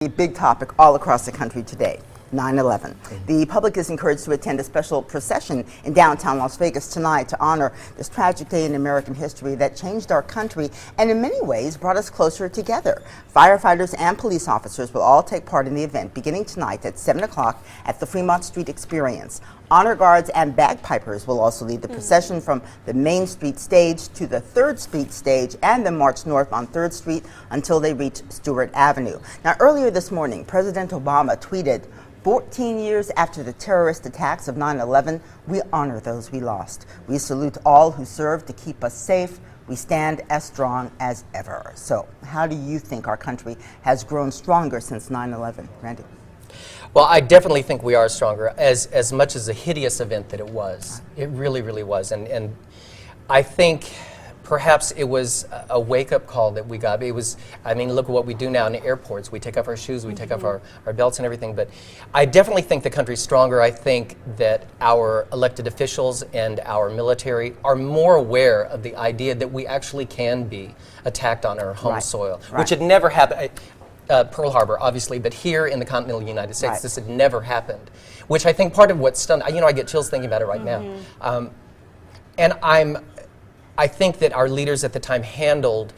A big topic all across the country today, 9/11. The public is encouraged to attend a special procession in downtown Las Vegas tonight to honor this tragic day in American history that changed our country and in many ways brought us closer together. Firefighters and police officers will all take part in the event beginning tonight at 7 o'clock at the Fremont Street Experience. Honor guards and bagpipers will also lead the procession from the Main Street stage to the 3rd Street stage and then march north on 3rd Street until they reach Stewart Avenue. Now, earlier this morning, President Obama tweeted, 14 years after the terrorist attacks of 9/11, we honor those we lost. We salute all who served to keep us safe. We stand as strong as ever. So, how do you think our country has grown stronger since 9/11? Randy? Well, I definitely think we are stronger, as much as a hideous event that it was. It really, really was. And I think perhaps it was a wake-up call that we got. It was, I mean, look at what we do now in the airports. We take off our shoes, we take off our belts and everything. But I definitely think the country's stronger. I think that our elected officials and our military are more aware of the idea that we actually can be attacked on our home soil, which had never happened. Pearl Harbor, obviously, but here in the continental United States, this had never happened, which I think part of what stunned, you know, I get chills thinking about it right now. And I think that our leaders at the time handled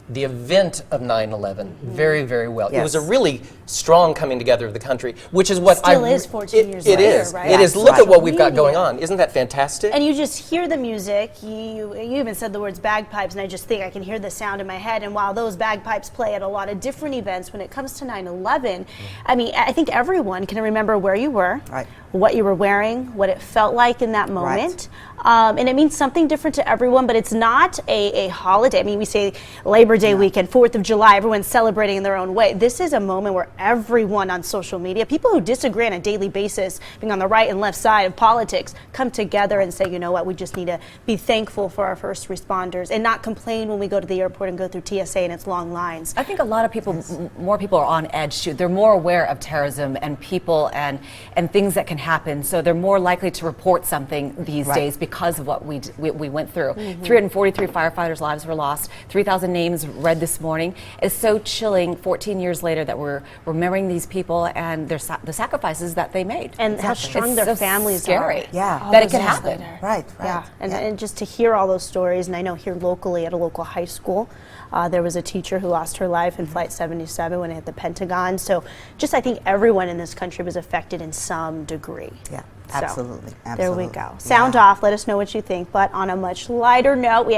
the event of 9/11 very, very well. It was a really strong coming together of the country, which is what still is 14 years later, right? It is. Look at what we've got going on. Isn't that fantastic? And you just hear the music. You even said the words bagpipes, and I just think I can hear the sound in my head. And while those bagpipes play at a lot of different events, when it comes to 9/11, I mean, I think everyone can remember where you were, what you were wearing, what it felt like in that moment. And it means something different to everyone, but it's not a holiday. I mean, we say Labor Day weekend, 4th of July, everyone's celebrating in their own way. This is a moment where everyone on social media, people who disagree on a daily basis, being on the right and left side of politics, come together and say, you know what, we just need to be thankful for our first responders and not complain when we go to the airport and go through TSA and it's long lines. I think a lot of people, more people are on edge too. They're more aware of terrorism and people and things that can happen. So they're more likely to report something these days because of what we went through. 343 firefighters' lives were lost. 3,000 names read this morning. It's so chilling 14 years later that we're remembering these people and the sacrifices that they made. And how strong their families are. That it can happen. And just to hear all those stories, and I know here locally at a local high school, there was a teacher who lost her life in Flight 77 when it hit the Pentagon. So just I think everyone in this country was affected in some degree. Absolutely. There we go. Sound off. Let us know what you think. But on a much lighter note, we